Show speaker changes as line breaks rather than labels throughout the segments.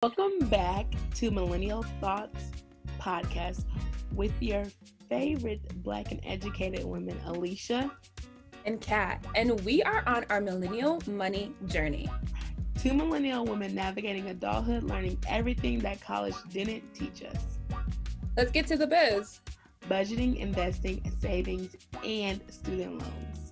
Welcome back to Millennial Thoughts Podcast with your favorite Black and educated women, Alicia
and Kat, and we are on our millennial money journey.
Two millennial women navigating adulthood, learning everything that college didn't teach us.
Let's get to the biz.
Budgeting, investing, savings, and student loans.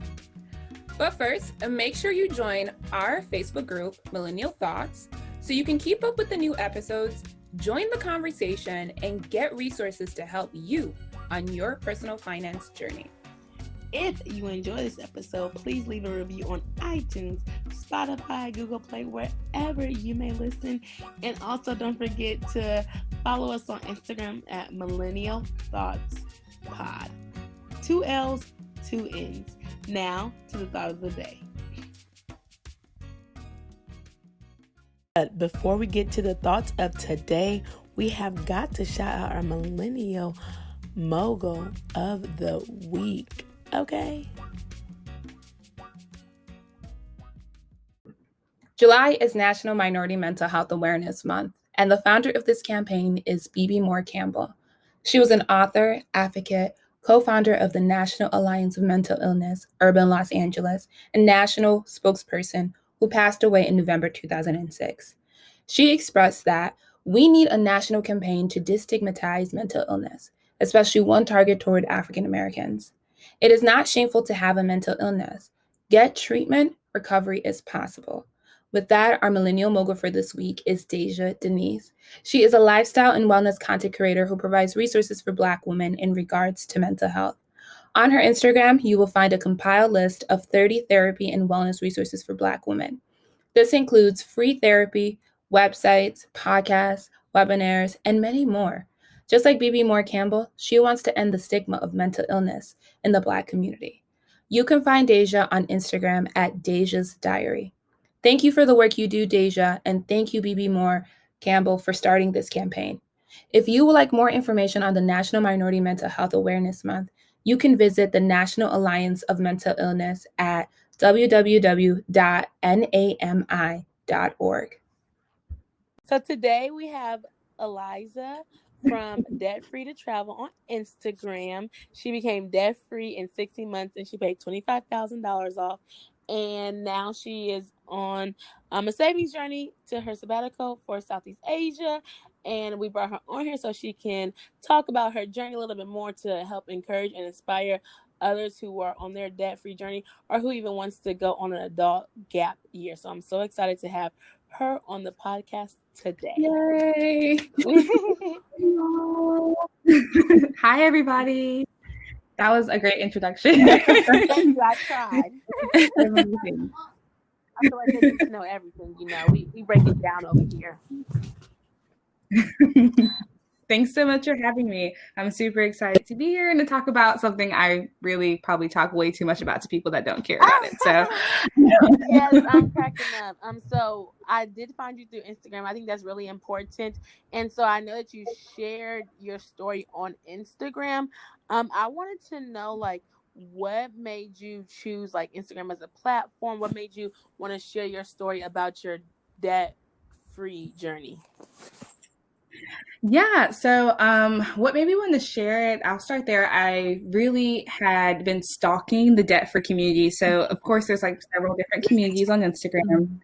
But first, make sure you join our Facebook group, Millennial Thoughts, so you can keep up with the new episodes, join the conversation, and get resources to help you on your personal finance journey.
If you enjoy this episode, please leave a review on iTunes, Spotify, Google Play, wherever you may listen. And also don't forget to follow us on Instagram at Millennial Thoughts Pod. 2 L's, 2 N's. Now to the thought of the day. But before we get to the thoughts of today, we have got to shout out our Millennial Mogul of the Week. Okay?
July is National Minority Mental Health Awareness Month, and the founder of this campaign is Bebe Moore Campbell. She was an author, advocate, co-founder of the National Alliance of Mental Illness, Urban Los Angeles, and national spokesperson who passed away in November 2006. She expressed that we need a national campaign to destigmatize mental illness, especially one targeted toward African Americans. It is not shameful to have a mental illness. Get treatment, recovery is possible. With that, our Millennial Mogul for this week is Deja Denise. She is a lifestyle and wellness content creator who provides resources for Black women in regards to mental health. On her Instagram, you will find a compiled list of 30 therapy and wellness resources for Black women. This includes free therapy, websites, podcasts, webinars, and many more. Just like Bebe Moore Campbell, she wants to end the stigma of mental illness in the Black community. You can find Deja on Instagram at Deja's Diary. Thank you for the work you do, Deja, and thank you, Bebe Moore Campbell, for starting this campaign. If you would like more information on the National Minority Mental Health Awareness Month, you can visit the National Alliance of Mental Illness at www.nami.org.
So today we have Eliza from Debt Free to Travel on Instagram. She became debt free in 60 months and she paid $25,000 off. And now she is on a savings journey to her sabbatical for Southeast Asia. And we brought her on here so she can talk about her journey a little bit more to help encourage and inspire others who are on their debt-free journey or who even wants to go on an adult gap year. So I'm so excited to have her on the podcast today.
Yay!
Hi, everybody. That was a great introduction.
Thank you. I tried. I feel like they need to know everything. You know, we break it down over here.
Thanks so much for having me. I'm super excited to be here and to talk about something I really probably talk way too much about to people that don't care about it. So
yes, I'm cracking up. So I did find you through Instagram. I think that's really important. And so I know that you shared your story on Instagram. I wanted to know, like, what made you choose like Instagram as a platform? What made you want to share your story about your debt-free journey?
Yeah, so what made me want to share it, I'll start there. I really had been stalking the debt-free community. So, of course, there's like several different communities on Instagram.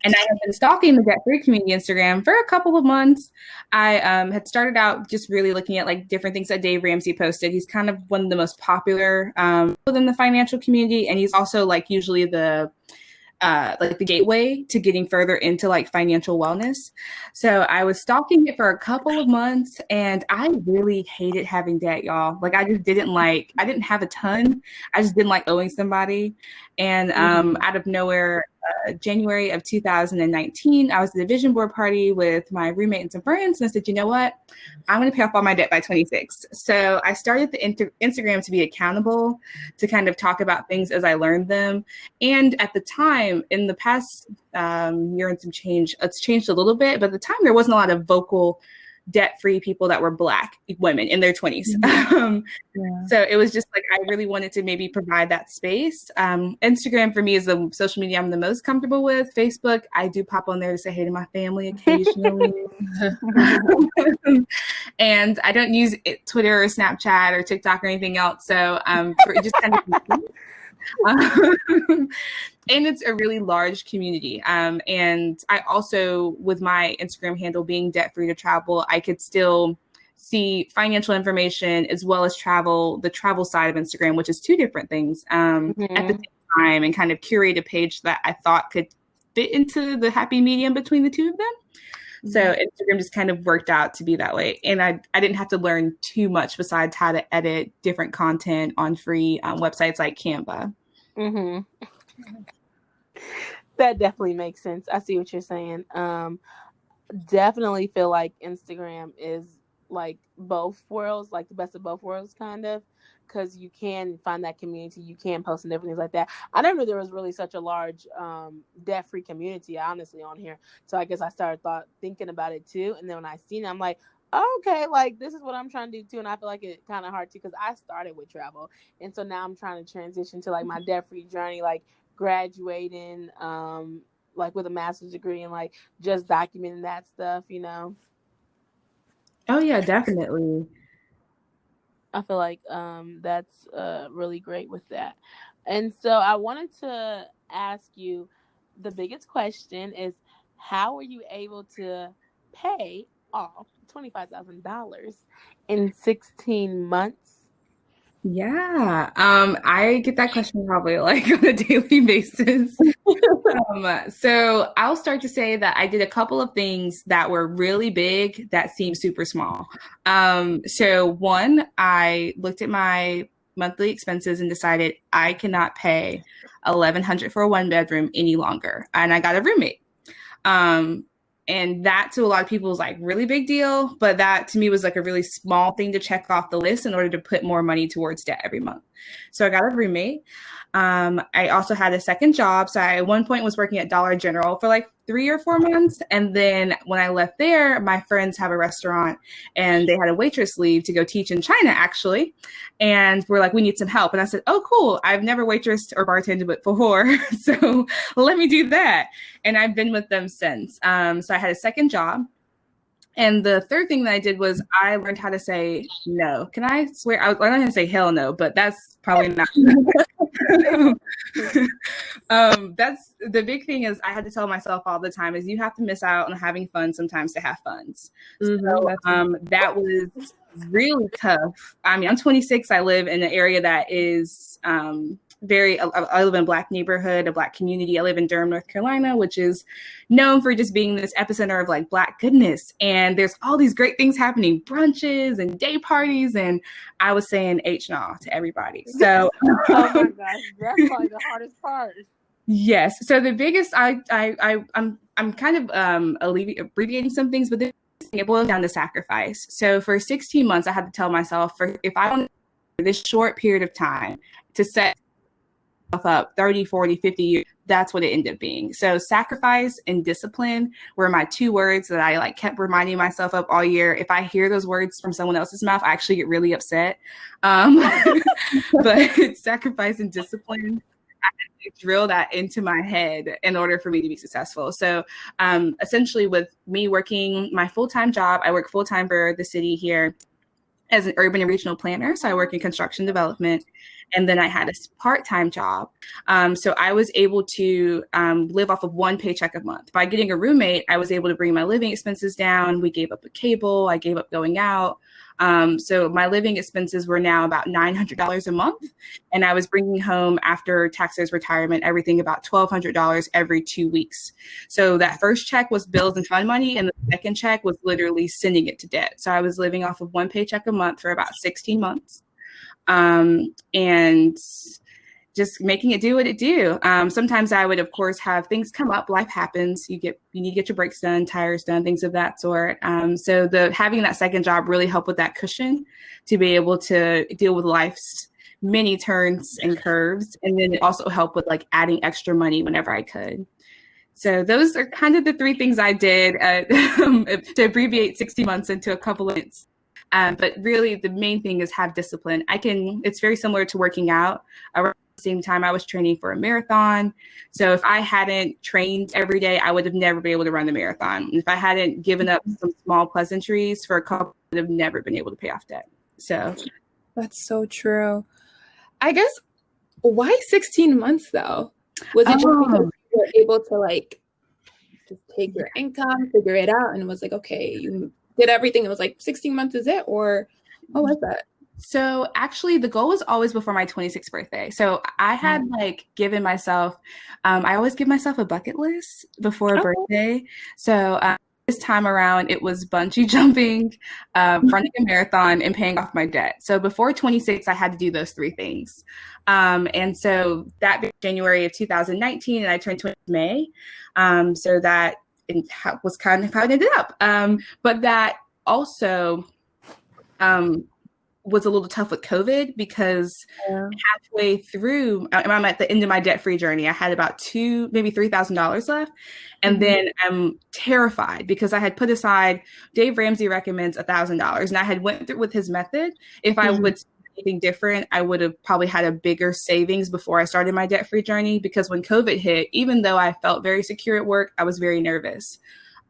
And I have been stalking the debt-free community Instagram for a couple of months. I had started out just really looking at like different things that Dave Ramsey posted. He's kind of one of the most popular within the financial community. And he's also like usually the gateway to getting further into like financial wellness. So I was stalking it for a couple of months and I really hated having debt, y'all. Like I didn't have a ton. I just didn't like owing somebody. And out of nowhere, January of 2019, I was at a vision board party with my roommate and some friends. And I said, you know what? I'm going to pay off all my debt by 26. So I started the Instagram to be accountable, to kind of talk about things as I learned them. And at the time, in the past year and some change, it's changed a little bit. But at the time, there wasn't a lot of vocal debt-free people that were Black women in their 20s. So it was just like, I really wanted to maybe provide that space. Instagram for me is the social media I'm the most comfortable with. Facebook, I do pop on there to say hey to my family occasionally. And I don't use Twitter or Snapchat or TikTok or anything else. So just kind of and it's a really large community. And I also, with my Instagram handle being debt free to travel, I could still see financial information as well as the travel side of Instagram, which is two different things at the same time, and kind of curate a page that I thought could fit into the happy medium between the two of them. So Instagram just kind of worked out to be that way. And I didn't have to learn too much besides how to edit different content on free websites like Canva.
That definitely makes sense. I see what you're saying. Definitely feel like Instagram is like both worlds, like the best of both worlds, kind of, because you can find that community, you can post and different things like that. I didn't know there was really such a large debt-free community, honestly, on here. So I guess I started thinking about it too, and then when I seen it, I'm like, okay, like this is what I'm trying to do too. And I feel like it's kind of hard too, because I started with travel, and so now I'm trying to transition to like my debt-free journey, like graduating like with a master's degree, and like just documenting that stuff, you know.
Oh yeah, definitely.
I feel like that's really great with that. And so I wanted to ask you, the biggest question is, how were you able to pay off $25,000 in 16 months?
Yeah, I get that question probably like on a daily basis. So I'll start to say that I did a couple of things that were really big that seemed super small. So one, I looked at my monthly expenses and decided I cannot pay $1,100 for a 1-bedroom any longer, and I got a roommate. And that to a lot of people is like really big deal, but that to me was like a really small thing to check off the list in order to put more money towards debt every month. So I got a roommate. I also had a second job. So I at one point was working at Dollar General for like 3 or 4 months. And then when I left there, my friends have a restaurant and they had a waitress leave to go teach in China, actually. And we're like, we need some help. And I said, oh, cool. I've never waitressed or bartended before. So let me do that. And I've been with them since. So I had a second job. And the third thing that I did was I learned how to say no. Can I swear? I learned how to say hell no, but that's probably not. That's the big thing is I had to tell myself all the time is you have to miss out on having fun sometimes to have funds. So that was really tough. I mean, I'm 26. I live in an area that is I live in a Black neighborhood, a Black community. I live in Durham, North Carolina, which is known for just being this epicenter of like Black goodness. And there's all these great things happening, brunches and day parties. And I was saying H-N-A to everybody. So,
oh my gosh, that's like the hardest part.
Yes. So the biggest, I'm kind of abbreviating some things, but it boils down to sacrifice. So for 16 months, I had to tell myself if I don't this short period of time to set up 30, 40, 50 years, that's what it ended up being. So sacrifice and discipline were my 2 words that I like kept reminding myself of all year. If I hear those words from someone else's mouth, I actually get really upset. But sacrifice and discipline, I had to drill that into my head in order for me to be successful. So essentially with me working my full-time job, I work full-time for the city here as an urban and regional planner. So I work in construction development. And then I had a part-time job. So I was able to live off of 1 paycheck a month. By getting a roommate, I was able to bring my living expenses down. We gave up a cable. I gave up going out. So my living expenses were now about $900 a month. And I was bringing home, after taxes, retirement, everything about $1,200 every 2 weeks. So that first check was bills and fund money. And the second check was literally sending it to debt. So I was living off of 1 paycheck a month for about 16 months. And just making it do what it do. Sometimes I would, of course, have things come up. Life happens. You need to get your brakes done, tires done, things of that sort. So having that second job really helped with that cushion to be able to deal with life's many turns and curves. And then it also helped with like adding extra money whenever I could. So those are kind of the three things I did to abbreviate 60 months into a couple of months. But really, the main thing is have discipline. It's very similar to working out. Around the same time, I was training for a marathon. So if I hadn't trained every day, I would have never been able to run the marathon. If I hadn't given up some small pleasantries for a couple, I would have never been able to pay off debt. So
that's so true. I guess, why 16 months though? Was it just because you were able to like just take your income, figure it out, and it was like, okay, you did everything, it was like 16 months is it, or what was that?
So actually the goal was always before my 26th birthday. So I had like given myself, I always give myself a bucket list before a birthday. So this time around, it was bungee jumping, running a marathon, and paying off my debt. So before 26, I had to do those three things. And so that being January of 2019, and I turned 20 in May. So that was kind of how it ended up. But that also was a little tough with COVID because halfway through, I'm at the end of my debt-free journey. I had about maybe $3,000 left. And then I'm terrified because I had put aside, Dave Ramsey recommends $1,000. And I had went through with his method. If I would do anything different, I would have probably had a bigger savings before I started my debt-free journey, because when COVID hit, even though I felt very secure at work, I was very nervous.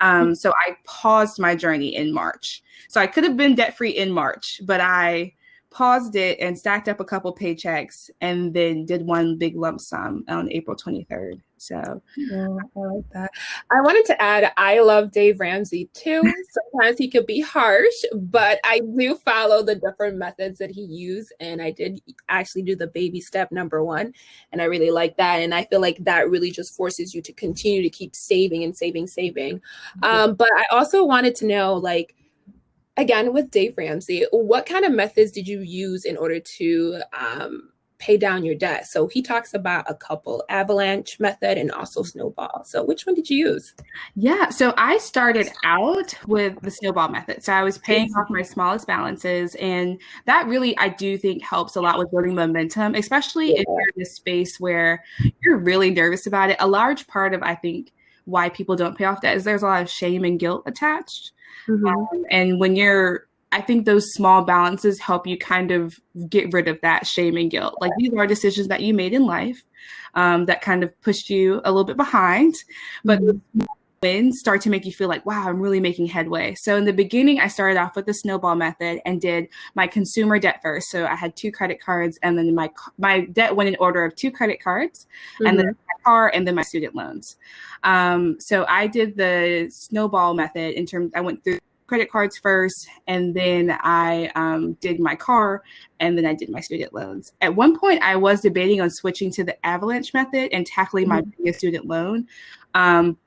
So I paused my journey in March. So I could have been debt-free in March, but I paused it and stacked up a couple paychecks and then did one big lump sum on April 23rd. So
yeah, I like that. I wanted to add, I love Dave Ramsey too. Sometimes he could be harsh, but I do follow the different methods that he used. And I did actually do the baby step #1. And I really like that. And I feel like that really just forces you to continue to keep saving and saving. But I also wanted to know, like, again, with Dave Ramsey, what kind of methods did you use in order to pay down your debt? So he talks about a couple, avalanche method and also snowball. So which one did you use?
Yeah, so I started out with the snowball method. So I was paying off my smallest balances, and that really, I do think, helps a lot with building momentum, especially if you're in a space where you're really nervous about it. A large part of, I think, why people don't pay off debt is there's a lot of shame and guilt attached. And when I think those small balances help you kind of get rid of that shame and guilt. Like, these are decisions that you made in life that kind of pushed you a little bit behind, but the wins start to make you feel like, wow, I'm really making headway. So in the beginning, I started off with the snowball method and did my consumer debt first. So I had 2 credit cards, and then my debt went in order of 2 credit cards, and then my car, and then my student loans. So I did the snowball method I went through credit cards first, and then I did my car, and then I did my student loans. At one point, I was debating on switching to the avalanche method and tackling my biggest student loan.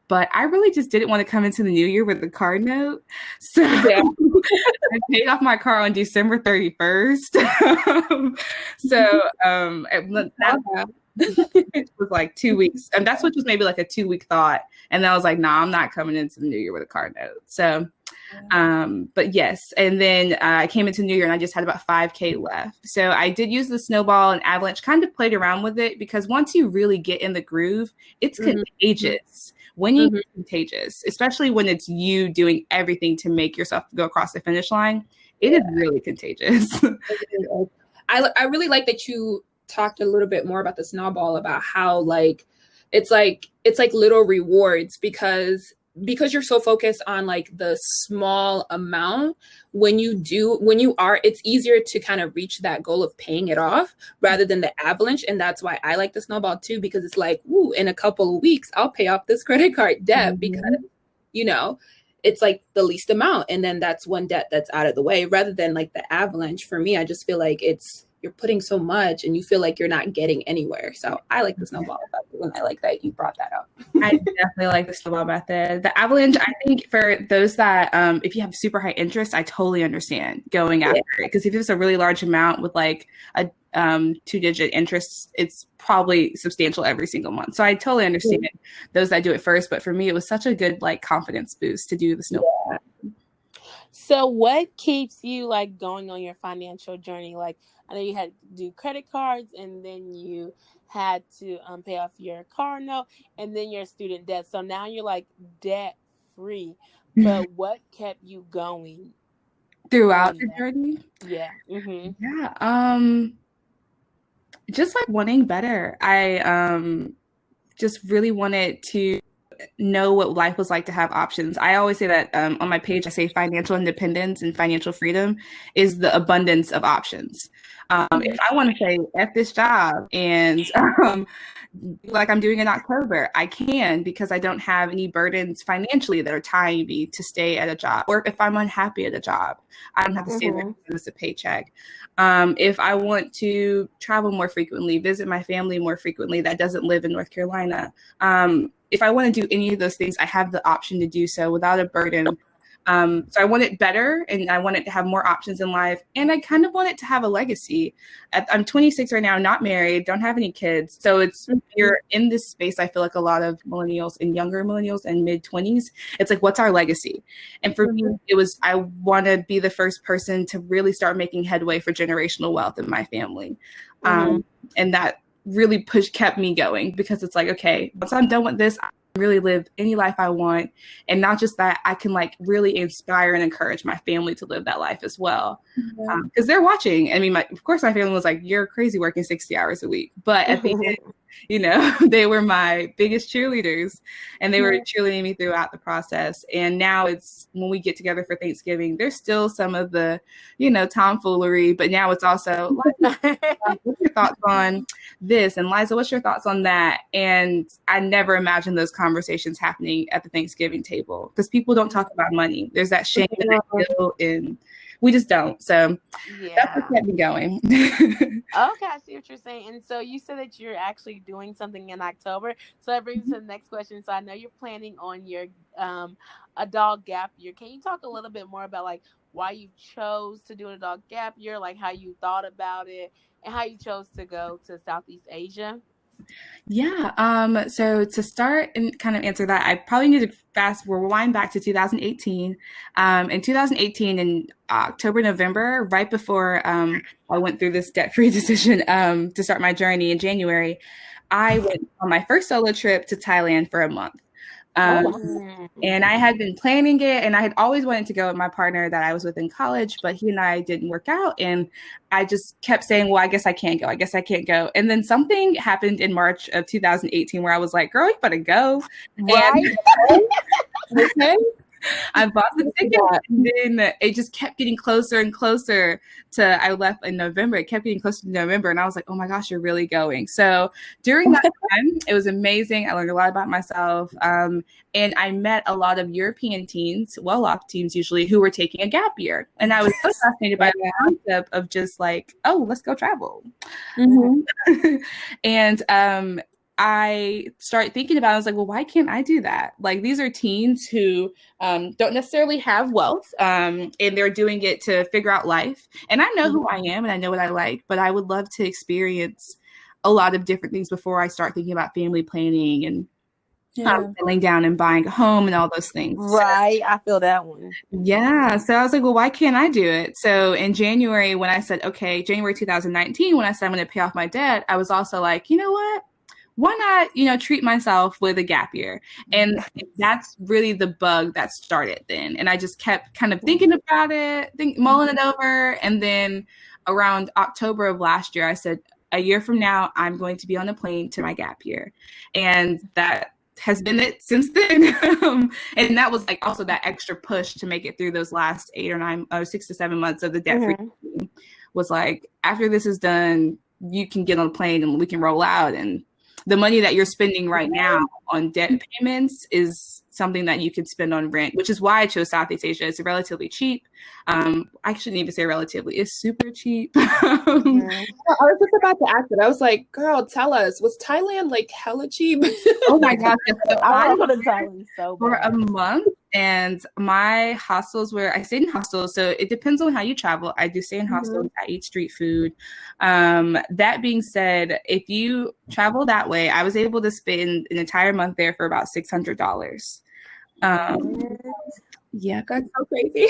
But I really just didn't want to come into the new year with a card note. So I paid off my car on December 31st. It was like 2 weeks. And that's what was maybe like a 2-week thought. And then I was like, nah, I'm not coming into the new year with a card note. So, but yes. And then I came into New Year and I just had about $5,000 left. So I did use the snowball and avalanche, kind of played around with it, because once you really get in the groove, it's contagious. Winning is contagious, especially when it's you doing everything to make yourself go across the finish line. It is really contagious.
I really like that you talked a little bit more about the snowball, about how like it's like little rewards, because you're so focused on like the small amount, it's easier to kind of reach that goal of paying it off rather than the avalanche. And that's why I like the snowball too, because it's like, ooh, in a couple of weeks, I'll pay off this credit card debt because, it's like the least amount. And then that's one debt that's out of the way, rather than like the avalanche. For me, I just feel like you're putting so much and you feel like you're not getting anywhere. So I like the snowball method, and I like that you brought that up.
I definitely like the snowball method. The avalanche, I think for those that, if you have super high interest, I totally understand going after it. Because if it's a really large amount with like a 2-digit interest, it's probably substantial every single month. So I totally understand those that do it first. But for me, it was such a good like confidence boost to do the snowball.
So what keeps you like going on your financial journey? Like I know you had to do credit cards and then you had to pay off your car note and then your student debt. So now you're like debt free. But what kept you going
Throughout
on
the
that?
journey?
Yeah. Mhm.
Yeah. Just like wanting better. I just really wanted to know what life was like to have options. I always say that on my page, I say financial independence and financial freedom is the abundance of options. If I want to say F this job and like I'm doing in October, I can because I don't have any burdens financially that are tying me to stay at a job. Or if I'm unhappy at a job, I don't have to stay there
Mhm.
because it's a paycheck. If I want to travel more frequently, visit my family more frequently that doesn't live in North Carolina, if I want to do any of those things, I have the option to do so without a burden. So I want it better and I want it to have more options in life. And I kind of want it to have a legacy. I'm 26 right now, not married, don't have any kids. So it's, you're in this space, I feel like a lot of millennials and younger millennials and mid 20s, it's like, what's our legacy? And for me, it was, I want to be the first person to really start making headway for generational wealth in my family. And that really kept me going because it's like, okay, once I'm done with this, I can really live any life I want. And not just that, I can like really inspire and encourage my family to live that life as well. Because they're watching. I mean, of course, my family was like, you're crazy working 60 hours a week. But at the end, you know, they were my biggest cheerleaders and they were cheerleading me throughout the process. And now it's when we get together for Thanksgiving, there's still some of the, you know, tomfoolery, but now it's also like, what's your thoughts on this? And Liza, what's your thoughts on that? And I never imagined those conversations happening at the Thanksgiving table because people don't talk about money. There's that shame and that guilt, and we just don't. So that's what
Yeah.
kept me going.
Okay, I see what you're saying. And so you said that you're actually doing something in October. So that brings us to the next question. So I know you're planning on your adult gap year. Can you talk a little bit more about like why you chose to do an adult gap year, like how you thought about it and how you chose to go to Southeast Asia?
Yeah. So to start and kind of answer that, I probably need to rewind back to 2018. In 2018, in October, November, right before I went through this debt-free decision to start my journey in January, I went on my first solo trip to Thailand for a month. And I had been planning it, and I had always wanted to go with my partner that I was with in college, but he and I didn't work out. And I just kept saying, well, I guess I can't go. I guess I can't go. And then something happened in March of 2018 where I was like, girl, you better go.
Right.
And okay. I bought the ticket, and then it just kept getting closer and closer to, I left in November. It kept getting closer to November, and I was like, oh my gosh, you're really going. So during that time, it was amazing. I learned a lot about myself. And I met a lot of European teens, well-off teens usually, who were taking a gap year. And I was so fascinated by the concept of just like, oh, let's go travel. And I started thinking about it. I was like, well, why can't I do that? Like, these are teens who don't necessarily have wealth, and they're doing it to figure out life. And I know who I am and I know what I like, but I would love to experience a lot of different things before I start thinking about family planning and settling down and buying a home and all those things.
Right. I feel that one.
Yeah. So I was like, well, why can't I do it? So in January, when I said, okay, January 2019, when I said I'm going to pay off my debt, I was also like, you know what? Why not, you know, treat myself with a gap year? And that's really the bug that started then. And I just kept kind of thinking about it, mulling it over. And then around October of last year, I said, a year from now, I'm going to be on a plane to my gap year. And that has been it since then. And that was like also that extra push to make it through those last 6 to 7 months of the debt free was like, after this is done, you can get on a plane and we can roll out. And the money that you're spending right now on debt payments is something that you could spend on rent, which is why I chose Southeast Asia. It's relatively cheap. I shouldn't even say relatively. It's super cheap.
I was just about to ask it. I was like, girl, tell us, was Thailand like hella cheap?
Oh my gosh. So
I want to go to Thailand so
for
bad.
a month, and my hostels I stayed in hostels, so it depends on how you travel. I do stay in hostels. I eat street food. That being said, if you travel that way, I was able to spend an entire month there for about $600.
Yeah, that's so crazy.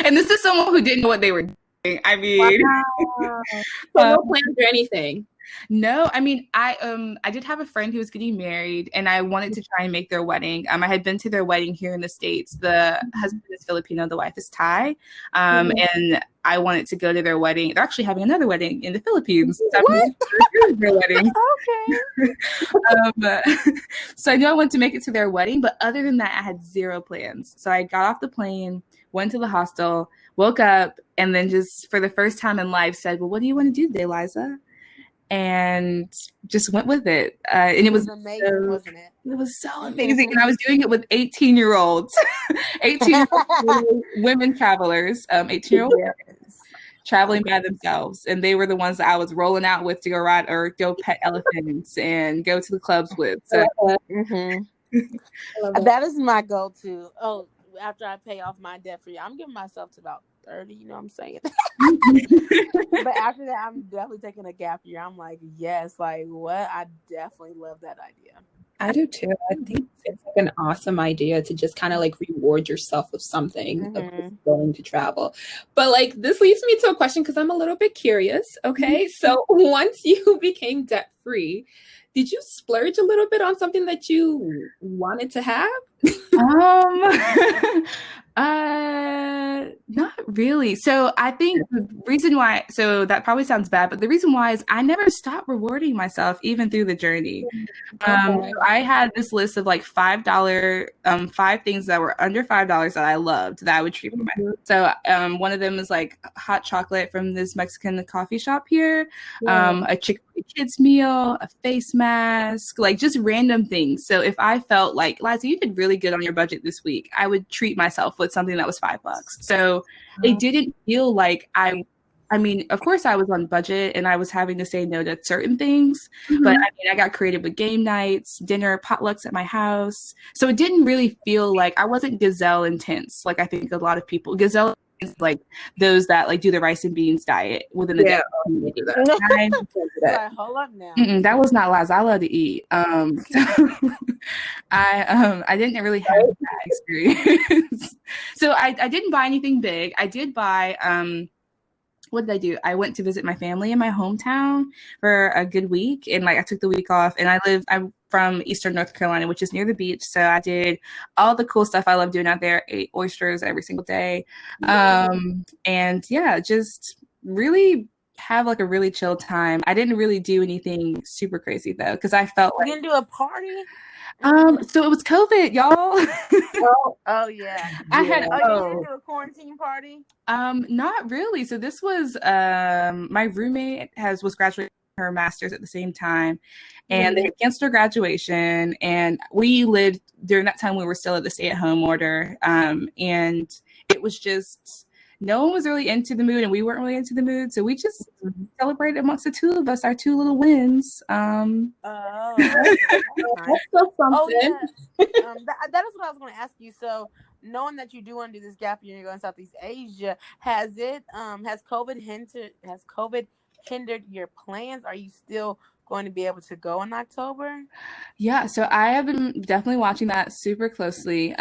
And this is someone who didn't know what they were doing. I mean,
wow. So no plans or anything.
No, I mean, I did have a friend who was getting married, and I wanted to try and make their wedding. I had been to their wedding here in the States. The husband is Filipino, the wife is Thai, and I wanted to go to their wedding. They're actually having another wedding in the Philippines. So
What?
their wedding.
Okay.
So I knew I wanted to make it to their wedding, but other than that, I had zero plans. So I got off the plane, went to the hostel, woke up, and then just for the first time in life said, "Well, what do you want to do today, Eliza?" And just went with it. And it was
amazing, wasn't it?
It was so amazing. And I was doing it with 18-year-olds, 18-year-old women travelers, 18-year-old traveling by themselves. And they were the ones that I was rolling out with to go ride or go pet elephants and go to the clubs with. So
that is my go-to. Oh, after I pay off my debt free, I'm giving myself to about 30, you know what I'm saying? But after that, I'm definitely taking a gap year. I'm like, yes, like what? I definitely love that idea.
I do too. I think it's like an awesome idea to just kind of like reward yourself with something of going to travel. But like this leads me to a question because I'm a little bit curious. Okay. So once you became debt free, did you splurge a little bit on something that you wanted to have?
Not really. So I think the reason why, so that probably sounds bad, but the reason why is I never stopped rewarding myself even through the journey. So I had this list of like $5, 5 things that were under $5 that I loved that I would treat for myself. So one of them is like hot chocolate from this Mexican coffee shop here, a Chick-fil-A kids meal, a face mask, like just random things. So if I felt like, Liza, you did really good on your budget this week, I would treat myself with something that was $5. So it didn't feel like I mean, of course I was on budget and I was having to say no to certain things, but I mean, I got creative with game nights, dinner, potlucks at my house. So it didn't really feel like I wasn't gazelle intense. Like I think a lot of people, gazelle is like those that like do the rice and beans diet within the community.
Like, hold up now.
That was not Liza. I love to eat. So I didn't really have that experience. So I didn't buy anything big. I did buy what did I do? I went to visit my family in my hometown for a good week, and like I took the week off. And I'm from Eastern North Carolina, which is near the beach, so I did all the cool stuff I love doing out there. Ate oysters every single day, and yeah, just really have like a really chill time. I didn't really do anything super crazy though, because I felt like
you didn't do a party.
So it was COVID, y'all.
Oh yeah.
I had
you didn't do a quarantine party?
Not really. So this was my roommate was graduating her master's at the same time, and they had canceled her graduation, and we lived during that time, we were still at the stay-at-home order, and it was just no one was really into the mood, and we weren't really into the mood, so we just celebrated amongst the two of us our 2 little wins.
That's still something. That is what I was going to ask you. So knowing that you do want to do this gap year, you're going to Southeast Asia, has COVID hindered your plans? Are you still going to be able to go in October?
Yeah, so I have been definitely watching that super closely.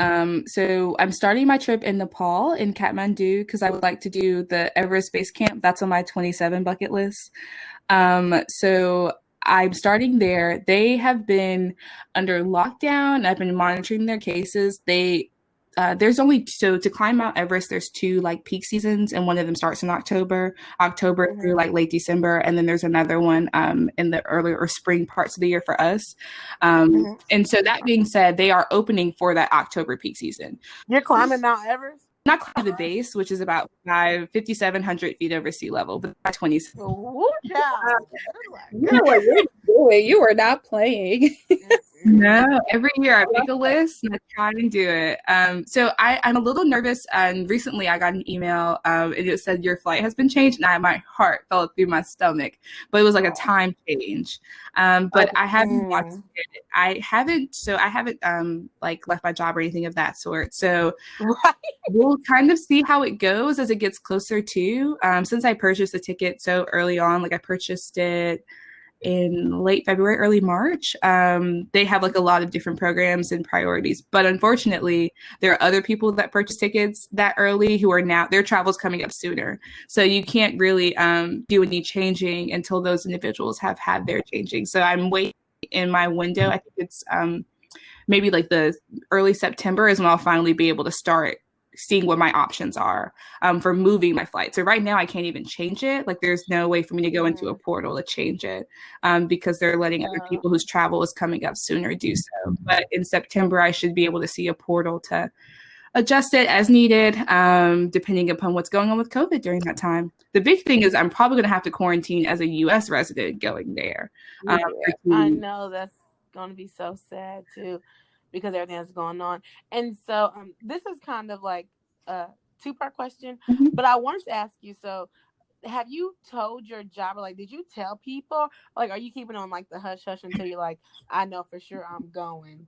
So I'm starting my trip in Nepal, in Kathmandu, because I would like to do the Everest Base Camp. That's on my 27 bucket list. So I'm starting there. They have been under lockdown. I've been monitoring their cases. There's only to climb Mount Everest, there's 2 like peak seasons, and one of them starts in October through like late December, and then there's another one in the early or spring parts of the year for us. And so that being said, they are opening for that October peak season.
You're climbing Mount Everest?
Not climbing the base, which is about 5,700 feet over sea level, but 20.
Ooh, child.
You know what you're doing. You are not playing.
No, every year I make a list and I try and do it. So I'm a little nervous, and recently I got an email and it said your flight has been changed, and my heart fell through my stomach, but it was like a time change. But I haven't watched it. I haven't like left my job or anything of that sort. So we'll kind of see how it goes as it gets closer to. Since I purchased the ticket so early on, like I purchased it in late February, early March. They have like a lot of different programs and priorities, but unfortunately, there are other people that purchase tickets that early who are now their travel's coming up sooner. So you can't really do any changing until those individuals have had their changing. So I'm waiting in my window. I think it's maybe like the early September is when I'll finally be able to start seeing what my options are for moving my flight. So right now I can't even change it. Like there's no way for me to go into a portal to change it because they're letting other people whose travel is coming up sooner do so. But in September, I should be able to see a portal to adjust it as needed, depending upon what's going on with COVID during that time. The big thing is I'm probably going to have to quarantine as a U.S. resident going there.
I know that's going to be so sad too, because everything that's going on. And so this is kind of like a two-part question, but I wanted to ask you, so have you told your job, or like did you tell people, like are you keeping on like the hush hush until you're like, I know for sure I'm going?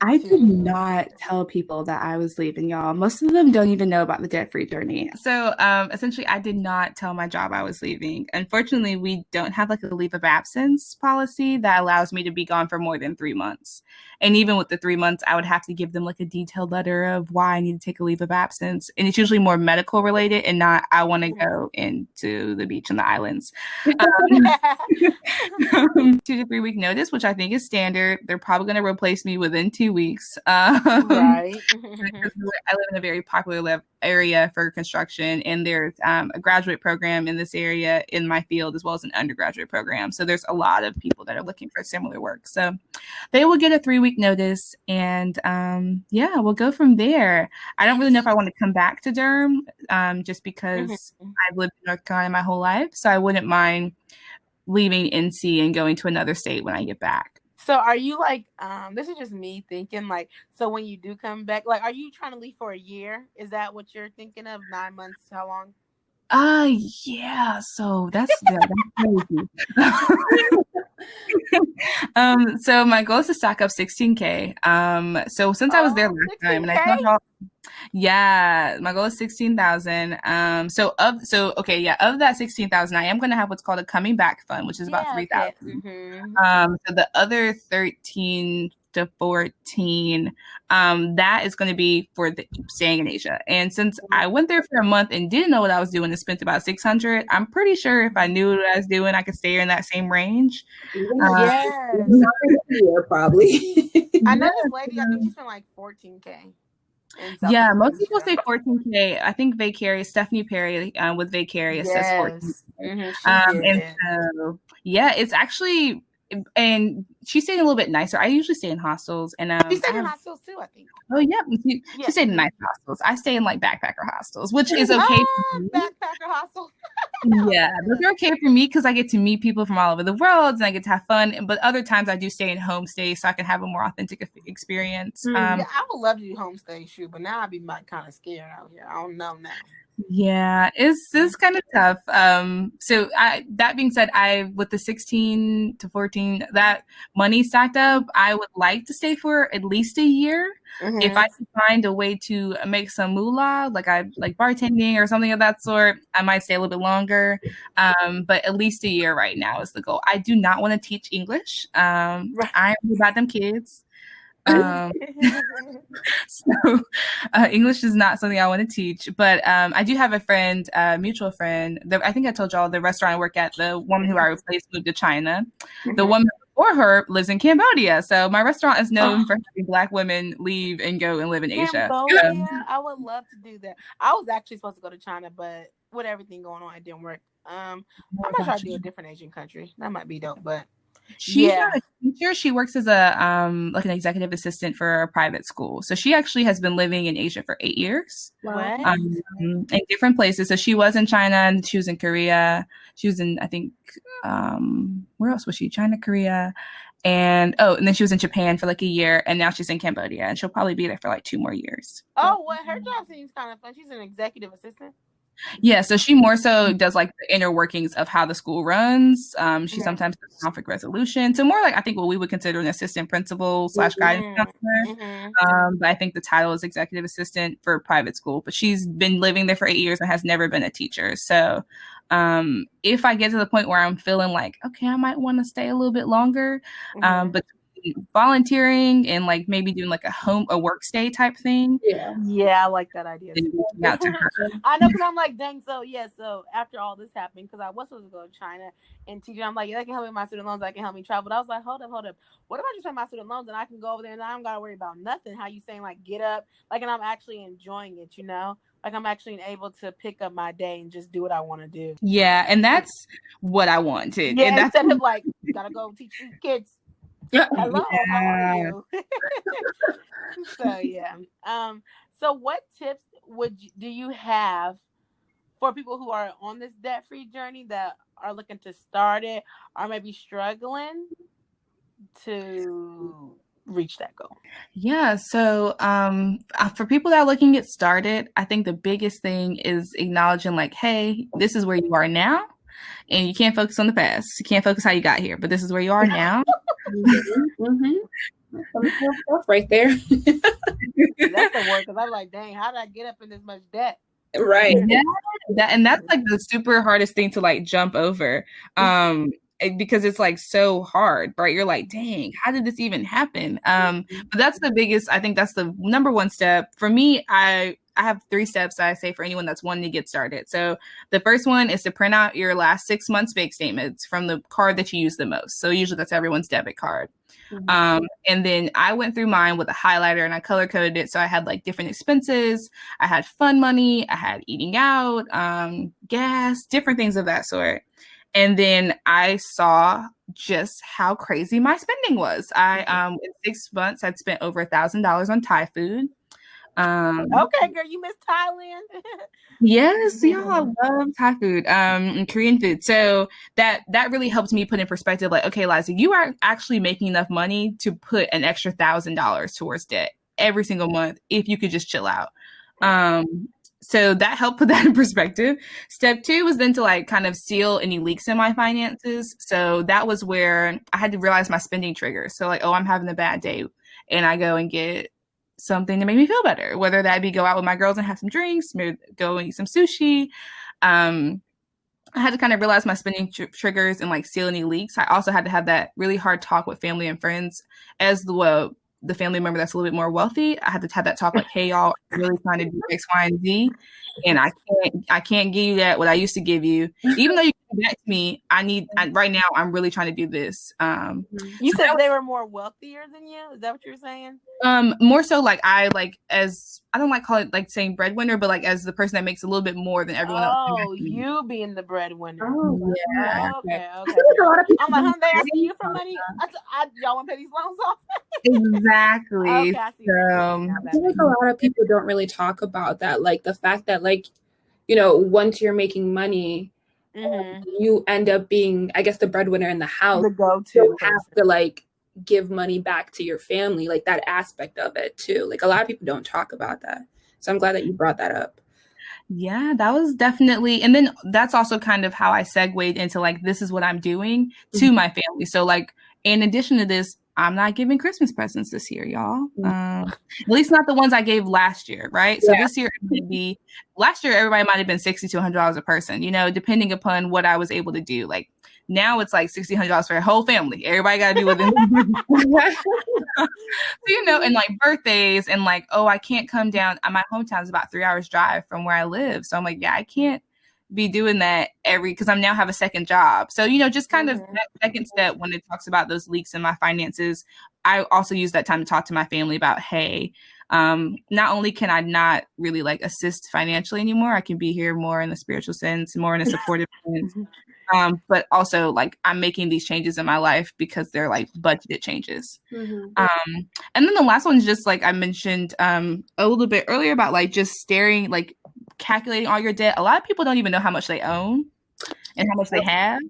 I did not tell people that I was leaving, y'all. Most of them don't even know about the debt-free journey. So essentially, I did not tell my job I was leaving. Unfortunately, we don't have like a leave of absence policy that allows me to be gone for more than 3 months. And even with the 3 months, I would have to give them like a detailed letter of why I need to take a leave of absence. And it's usually more medical related and not, I want to go into the beach and the islands. 2 to 3 week notice, which I think is standard. They're probably going to replace me within 2 weeks.
Right.
Because I live in a very popular area for construction, and there's a graduate program in this area in my field as well as an undergraduate program. So there's a lot of people that are looking for similar work. So they will get a 3-week notice, and yeah, we'll go from there. I don't really know if I want to come back to Durham just because I've lived in North Carolina my whole life. So I wouldn't mind leaving NC and going to another state when I get back.
So are you like, this is just me thinking, like, so when you do come back, like, are you trying to leave for a year? Is that what you're thinking of? 9 months? How long?
Yeah. So that's crazy. So my goal is to stack up 16K. So since I was there last time, and I thought about, yeah, my goal is 16,000. Of that 16,000, I am going to have what's called a coming back fund, which is about 3,000. So the other 13 to 14, that is going to be for staying in Asia. And since I went there for a month and didn't know what I was doing and spent about 600, I'm pretty sure if I knew what I was doing, I could stay in that same range.
Probably. I know this lady, I think she spent like 14K.
Yeah, most people say 14K. I think Vicarious, Stephanie Perry with Vicarious says 14K. And so, yeah, it's actually, and she stayed a little bit nicer. I usually stay in hostels, and
she stayed in hostels too, I think.
Oh yeah, she stayed in nice hostels. I stay in like backpacker hostels, which is okay.
Backpacker hostels.
Yeah, those are okay for me because I get to meet people from all over the world and I get to have fun. But other times I do stay in homestays so I can have a more authentic experience.
Yeah, I would love to do homestay shoot, but now I'd be like kind of scared out here. I don't know now.
Yeah, it's kind of tough. So that being said, with the 16 to 14, that money stacked up, I would like to stay for at least a year. If I can find a way to make some moolah, like bartending or something of that sort, I might stay a little bit longer. But at least a year right now is the goal. I do not want to teach English. I'm about them kids. English is not something I want to teach, but I do have a friend, mutual friend. I think I told y'all the restaurant I work at, the woman who I replaced moved to China. The woman before her lives in Cambodia. So my restaurant is known for having Black women leave and go and live in Asia.
I would love to do that. I was actually supposed to go to China, but with everything going on, it didn't work. I might try to do a different Asian country. That might be dope, but
she's not a teacher. She works as a like an executive assistant for a private school. So she actually has been living in Asia for 8 years. In different places. So she was in China and she was in Korea. She was in, I think, where else was she? China, Korea, and then she was in Japan for like a year, and now she's in Cambodia, and she'll probably be there for like 2 more years.
Oh, well, her job seems kind of fun. She's an executive assistant.
Yeah, so she more so does like the inner workings of how the school runs. She sometimes does conflict resolution. So more like I think what we would consider an assistant principal / guidance counselor. But I think the title is executive assistant for a private school. But she's been living there for 8 years and has never been a teacher. So if I get to the point where I'm feeling like, okay, I might want to stay a little bit longer, but volunteering and like maybe doing like a work stay type thing.
Yeah, I like that idea.
Out to her.
I know, because I'm like, dang, so after all this happened, because I was supposed to go to China and teach, I'm like, yeah, that can help me with my student loans, that can help me travel. But I was like, hold up, what if I just pay my student loans and I can go over there and I don't gotta worry about nothing? How you saying like get up, like, and I'm actually enjoying it, you know? Like I'm actually able to pick up my day and just do what I want to do.
Yeah, and that's what I wanted.
Yeah,
and that's
instead of like, gotta go teach these kids. Hello, how are you? So yeah. So what tips do you have for people who are on this debt-free journey that are looking to start it or maybe struggling to reach that goal?
Yeah, so for people that are looking to get started, I think the biggest thing is acknowledging like, hey, this is where you are now, and you can't focus on the past. You can't focus how you got here, but this is where you are now.
Right there.
That's the word, because I'm like, dang, how did I get up in this much debt?
Right.
Yeah, and that's like the super hardest thing to like jump over. Because it's like so hard, right? You're like, dang, how did this even happen? But that's the biggest, I think that's the number one step. For me, I have 3 steps that I say for anyone that's wanting to get started. So the first one is to print out your last 6 months bank statements from the card that you use the most. So usually that's everyone's debit card. And then I went through mine with a highlighter and I color coded it. So I had like different expenses. I had fun money. I had eating out, gas, different things of that sort. And then I saw just how crazy my spending was. In 6 months, I'd spent over $1,000 on Thai food.
Okay, girl, you miss Thailand?
Yes, yeah, I love Thai food, and Korean food. So that really helped me put in perspective, like, okay, Eliza, you are actually making enough money to put an extra $1,000 towards debt every single month if you could just chill out. So that helped put that in perspective. Step 2 was then to like kind of seal any leaks in my finances. So that was where I had to realize my spending triggers. So like, oh, I'm having a bad day, and I go and get something to make me feel better, whether that be go out with my girls and have some drinks, maybe go and eat some sushi. I had to kind of realize my spending triggers and like seal any leaks. I also had to have that really hard talk with family and friends. As the family member that's a little bit more wealthy, I had to have that talk like, hey, y'all, I'm really trying to do X, Y, and Z, and I can't give you that what I used to give you. Even though you give that to me, right now I'm really trying to do this.
You said they were more wealthier than you? Is that what you're saying?
More so like I don't like call it like saying breadwinner, but like as the person that makes a little bit more than everyone else.
Oh, you being the breadwinner.
Oh,
yeah. Okay. I'm like, they asking you for money? Y'all want to pay these loans off?
Exactly.
Okay, I see.
I feel like a lot of people don't really talk about that. Like the fact that like, you know, once you're making money, you end up being, I guess, the breadwinner in the house.
The go-to.
You have to like give money back to your family, like that aspect of it too. Like a lot of people don't talk about that. So I'm glad that you brought that up.
Yeah, that was definitely, and then that's also kind of how I segued into like, this is what I'm doing to my family. So like, in addition to this, I'm not giving Christmas presents this year, y'all. At least not the ones I gave last year, right? So this year, last year, everybody might have been $60 to $100 a person, you know, depending upon what I was able to do. Like now it's like $60, $100 for a whole family. Everybody got to do within. So, you know, and like birthdays and like, oh, I can't come down. My hometown is about 3 hours drive from where I live. So I'm like, yeah, I can't be doing that because I'm now have a second job. So, you know, just kind of that second step when it talks about those leaks in my finances, I also use that time to talk to my family about, hey, not only can I not really like assist financially anymore, I can be here more in the spiritual sense, more in a supportive sense. But also like I'm making these changes in my life because they're like budgeted changes. And then the last one is just like I mentioned a little bit earlier about like just staring, like calculating all your debt. A lot of people don't even know how much they own and how much they have.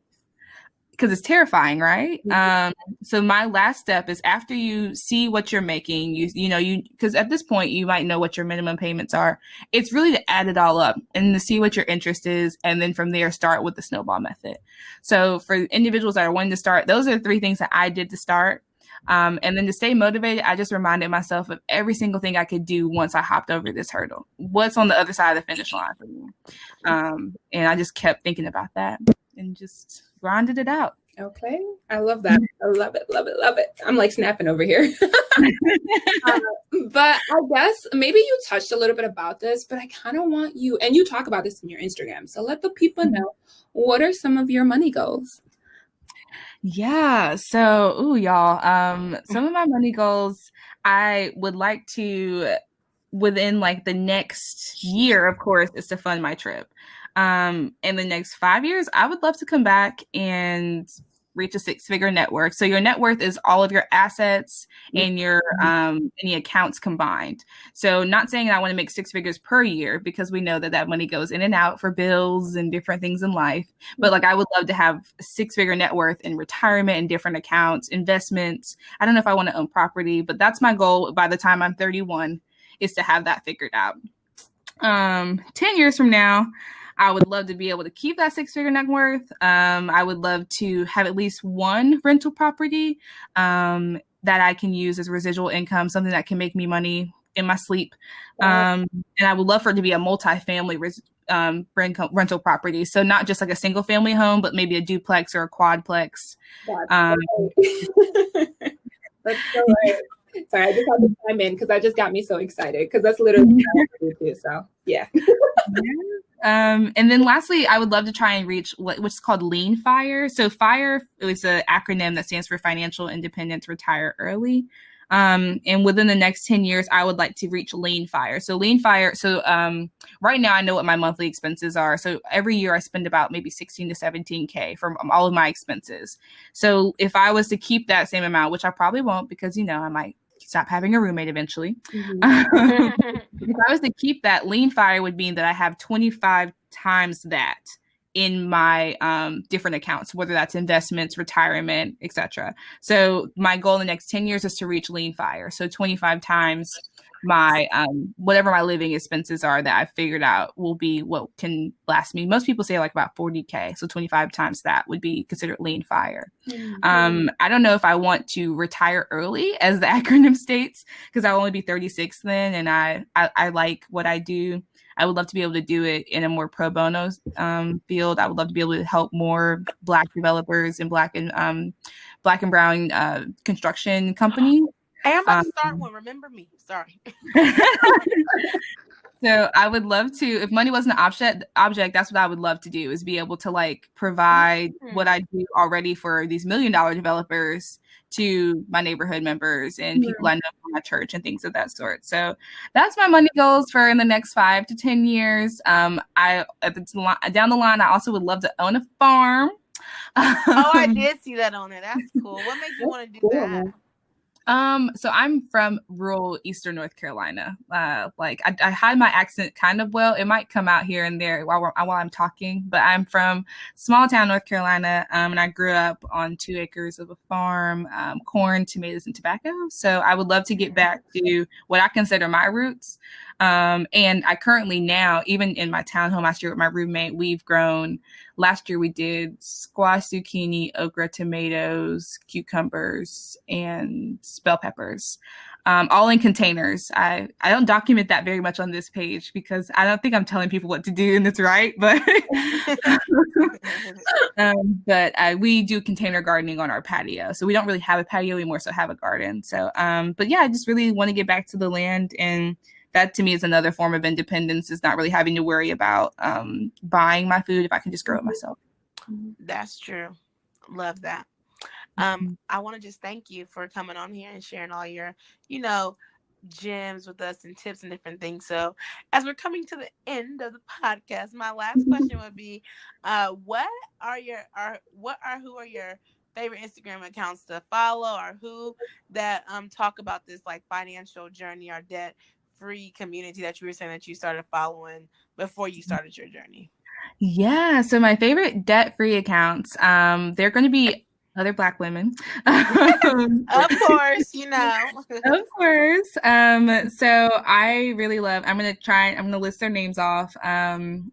because it's terrifying, right? So my last step is after you see what you're making, because at this point you might know what your minimum payments are. It's really to add it all up and to see what your interest is, and then from there start with the snowball method. So for individuals that are wanting to start, those are the 3 things that I did to start. And then to stay motivated, I just reminded myself of every single thing I could do once I hopped over this hurdle. What's on the other side of the finish line for me? And I just kept thinking about that and just grinded it out.
Okay. I love that. I love it. Love it. Love it. I'm like snapping over here. But I guess maybe you touched a little bit about this, but I kind of want you, and you talk about this in your Instagram. So let the people know, what are some of your money goals?
Yeah. So, y'all, some of my money goals, I would like to, within like the next year, of course, is to fund my trip. In the next 5 years, I would love to come back and reach a 6-figure net worth. So your net worth is all of your assets and your any accounts combined. So not saying I want to make 6 figures per year, because we know that money goes in and out for bills and different things in life. But like I would love to have a 6-figure net worth in retirement and different accounts, investments. I don't know if I want to own property, but that's my goal by the time I'm 31, is to have that figured out. 10 years from now, I would love to be able to keep that 6-figure net worth. I would love to have at least one rental property that I can use as residual income, something that can make me money in my sleep. And I would love for it to be a multi-family rental property. So not just like a single family home, but maybe a duplex or a quadplex.
That's so right. Sorry, I just had to chime in because that just got me so excited, because that's literally what I want to do too. So yeah.
And then lastly, I would love to try and reach what's called Lean Fire. So FIRE is an acronym that stands for Financial Independence, Retire Early. And within the next 10 years, I would like to reach Lean Fire. So Lean Fire. So right now I know what my monthly expenses are. So every year I spend about maybe 16 to 17K from all of my expenses. So if I was to keep that same amount, which I probably won't, because, I might stop having a roommate eventually. If I was to keep that, Lean Fire would mean that I have 25 times that in my different accounts, whether that's investments, retirement, etc. So my goal in the next 10 years is to reach Lean Fire. So 25 times my whatever my living expenses are that I've figured out will be what can last me. Most people say like about 40K. So 25 times that would be considered Lean Fire. I don't know if I want to retire early, as the acronym states, because I'll only be 36 then, and I like what I do. I would love to be able to do it in a more pro bono field. I would love to be able to help more Black developers and Black and brown construction companies.
Hey, I'm about to start one. Remember me. Sorry.
So I would love to, if money wasn't an object, that's what I would love to do, is be able to like provide what I do already for these $1 million developers to my neighborhood members and people I know from my church and things of that sort. So that's my money goals for in the next 5 to 10 years. Down the line, I also would love to own a farm.
I did see that on there. That's cool. What made you want to do that?
So I'm from rural Eastern North Carolina. Like I hide my accent kind of well. It might come out here and there while I'm talking, but I'm from small town North Carolina. And I grew up on 2 acres of a farm, corn, tomatoes, and tobacco. So I would love to get back to what I consider my roots. And I currently now, even in my townhome last year with my roommate, we've grown. Last year we did squash, zucchini, okra, tomatoes, cucumbers, and bell peppers, all in containers. I don't document that very much on this page because I don't think I'm telling people what to do, and it's right. But we do container gardening on our patio, so we don't really have a patio anymore, so have a garden. So, but yeah, I just really want to get back to the land, and that to me is another form of independence, is not really having to worry about buying my food if I can just grow it myself.
That's true. Love that. I want to just thank you for coming on here and sharing all your, gems with us and tips and different things. So as we're coming to the end of the podcast, my last question would be, who are your favorite Instagram accounts to follow, or who that talk about this like financial journey or debt free community that you were saying that you started following before you started your journey?
Yeah, so my favorite debt-free accounts, they're going to be other Black women.
Of course, you know.
Of course. So I really love, I'm gonna list their names off, and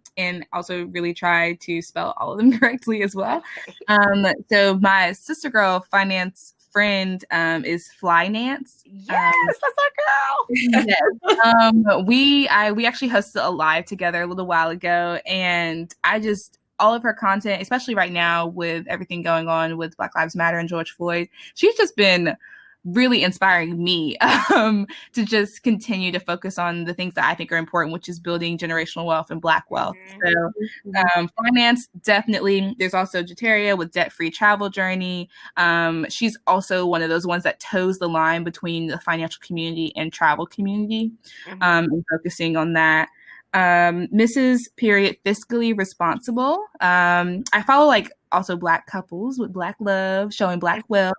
also really try to spell all of them correctly as well.
Okay.
So my sister girl finance friend, is Flynance.
Yes, that's our girl.
Yes. We actually hosted a live together a little while ago, and I just all of her content, especially right now with everything going on with Black Lives Matter and George Floyd, she's just been really inspiring me to just continue to focus on the things that I think are important, which is building generational wealth and Black wealth. So finance, definitely. There's also Jeteria with Debt-Free Travel Journey. She's also one of those ones that toes the line between the financial community and travel community, and focusing on that. Mrs. Period Fiscally Responsible. I follow like also Black couples with Black love, showing Black wealth.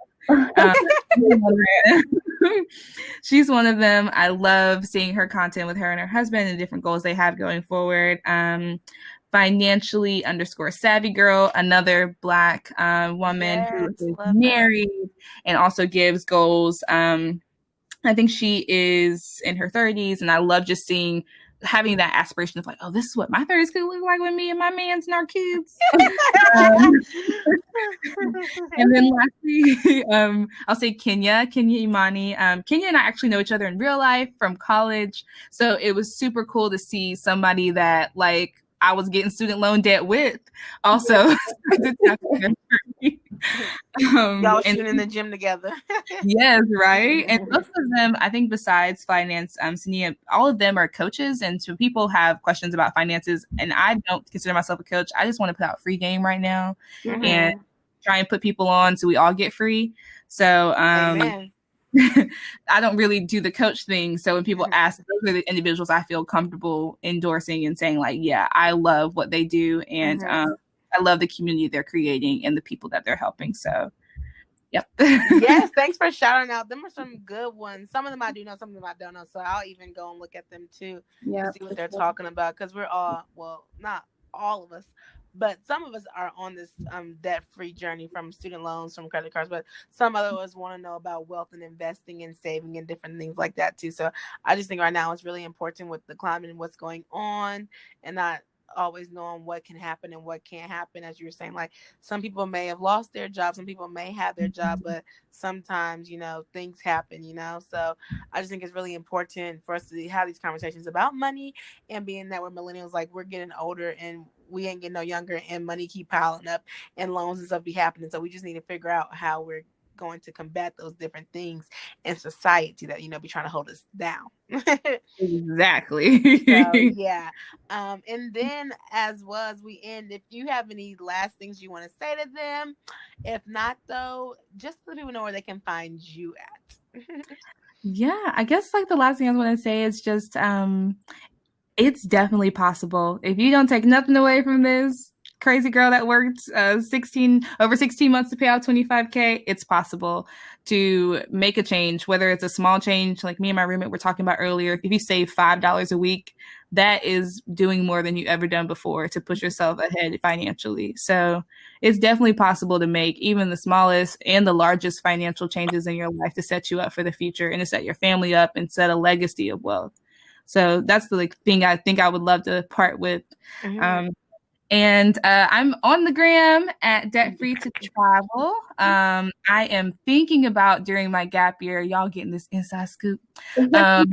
She's one of them. I love seeing her content with her and her husband and different goals they have going forward. Financially _ savvy girl, another Black woman who is married and also gives goals. I think she is in her 30s, and I love just having that aspiration of like, oh, this is what my 30s could look like with me and my mans and our kids. And then lastly, I'll say Kenya Imani. Kenya and I actually know each other in real life from college, so it was super cool to see somebody that like I was getting student loan debt with also.
Y'all shooting in the gym together.
Yes, right. And most of them, I think besides finance, Sania, all of them are coaches. And so people have questions about finances, and I don't consider myself a coach. I just want to put out free game right now and try and put people on so we all get free. So I don't really do the coach thing. So when people ask, those are the individuals I feel comfortable endorsing and saying like, yeah, I love what they do. And I love the community they're creating and the people that they're helping. So, yep.
Yes, thanks for shouting out. Them are some good ones. Some of them I do know, some of them I don't know. So I'll even go and look at them too to see what they're talking about. Because we're all, well, not all of us, but some of us are on this debt-free journey from student loans, from credit cards. But some of us want to know about wealth and investing and saving and different things like that too. So I just think right now it's really important with the climate and what's going on, and not always knowing what can happen and what can't happen. As you were saying, like some people may have lost their job, some people may have their job, but sometimes, you know, things happen, you know. So I just think it's really important for us to have these conversations about money, and being that we're millennials, like we're getting older and we ain't getting no younger, and money keep piling up and loans and stuff be happening. So we just need to figure out how we're going to combat those different things in society that, you know, be trying to hold us down.
Exactly.
So yeah. And then as well as we end, if you have any last things you want to say to them, if not though, just so people know where they can find you at.
Yeah, I guess like the last thing I want to say is just it's definitely possible. If you don't take nothing away from this crazy girl that worked over 16 months to pay out $25K, it's possible to make a change, whether it's a small change like me and my roommate were talking about earlier. If you save $5 a week, that is doing more than you ever done before to push yourself ahead financially. So it's definitely possible to make even the smallest and the largest financial changes in your life to set you up for the future and to set your family up and set a legacy of wealth. So that's the thing I think I would love to part with. And I'm on the gram at Debt Free to Travel. I am thinking about during my gap year, y'all getting this inside scoop, of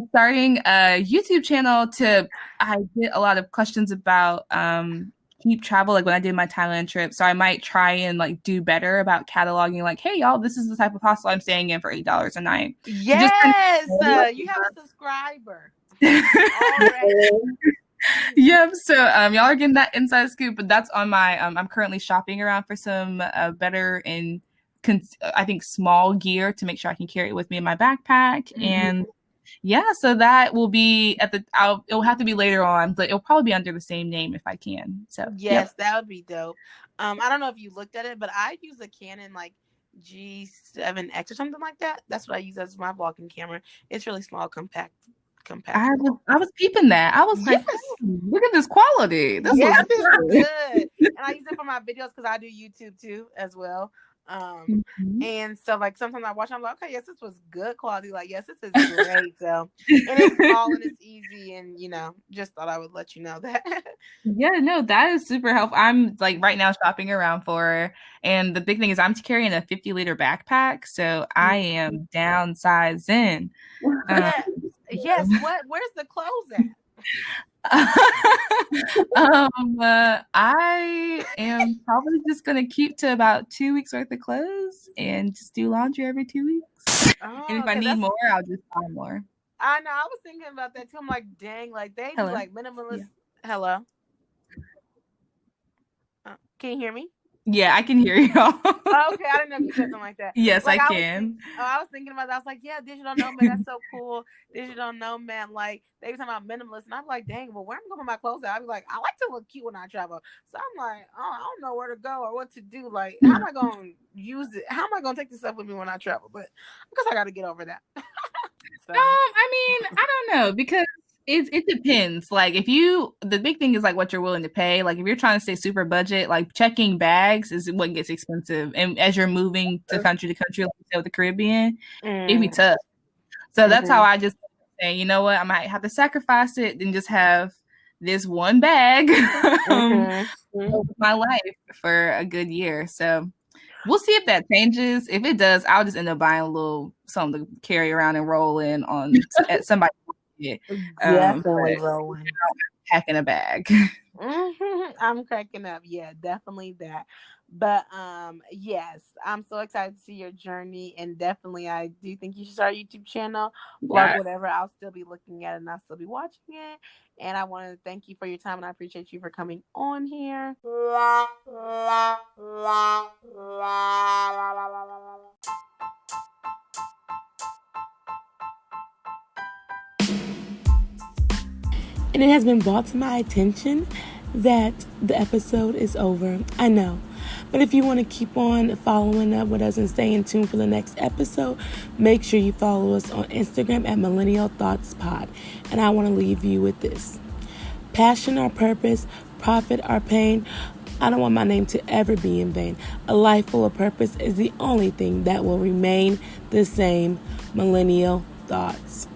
starting a YouTube channel. I get a lot of questions about cheap travel, like when I did my Thailand trip. So I might try and like do better about cataloging, like, hey y'all, this is the type of hostel I'm staying in for $8 a night.
Yes, you have a subscriber.
Yep. So y'all are getting that inside scoop, but that's on my. I'm currently shopping around for some better and I think small gear to make sure I can carry it with me in my backpack. And yeah, so that will be it'll have to be later on, but it'll probably be under the same name if I can. So
yes, that would be dope. I don't know if you looked at it, but I use a Canon like G7X or something like that. That's what I use as my vlogging camera. It's really small, compact. compatible.
I was peeping that. I was like,
Yes.
look at this quality. This
Yes,
looks
it's
good.
good. And I use it for my videos because I do YouTube too as well. And so like sometimes I watch, I'm like, okay, yes, this was good quality. Like, yes, this is great. So, and it's small and it's easy, and just thought I would let you know that.
Yeah, no, that is super helpful. I'm like right now shopping around for her, and the big thing is I'm carrying a 50-liter backpack, so I am downsizing.
Yes, yes. Where's the clothes at?
I am probably just gonna keep to about 2 weeks worth of clothes and just do laundry every 2 weeks. And if I need more, I'll just buy more.
I know. I was thinking about that too. I'm like, dang, like they do like minimalist. Yeah. Hello. Can you hear me?
Yeah, I can hear you.
Okay, I didn't know if you said something like that.
Yes,
like,
I can.
I was thinking about that. I was like, yeah, digital nomad, that's so cool. Digital nomad, like they were talking about minimalist, and I'm like, dang, well, where am I going to put my clothes at? I'd be like, I like to look cute when I travel, so I'm like, oh, I don't know where to go or what to do. Like, how am I going to use it? How am I going to take this stuff with me when I travel? But because I got to get over that.
So. I mean, I don't know because. It depends. Like the big thing is like what you're willing to pay. Like if you're trying to stay super budget, like checking bags is what gets expensive. And as you're moving to country, like with the Caribbean, it'd be tough. So that's how I just say, you know what, I might have to sacrifice it and just have this one bag of my life for a good year. So we'll see if that changes. If it does, I'll just end up buying a little something to carry around and roll in on at somebody.
Definitely rolling.
Packing a bag.
I'm cracking up. Yeah, definitely that. But yes, I'm so excited to see your journey, and definitely I do think you should start a YouTube channel, blog, whatever. I'll still be looking at it and I'll still be watching it. And I want to thank you for your time, and I appreciate you for coming on here. And it has been brought to my attention that the episode is over. I know. But if you want to keep on following up with us and staying tuned for the next episode, make sure you follow us on Instagram at Millennial Thoughts Pod. And I want to leave you with this. Passion or purpose, profit or pain, I don't want my name to ever be in vain. A life full of purpose is the only thing that will remain the same. Millennial Thoughts.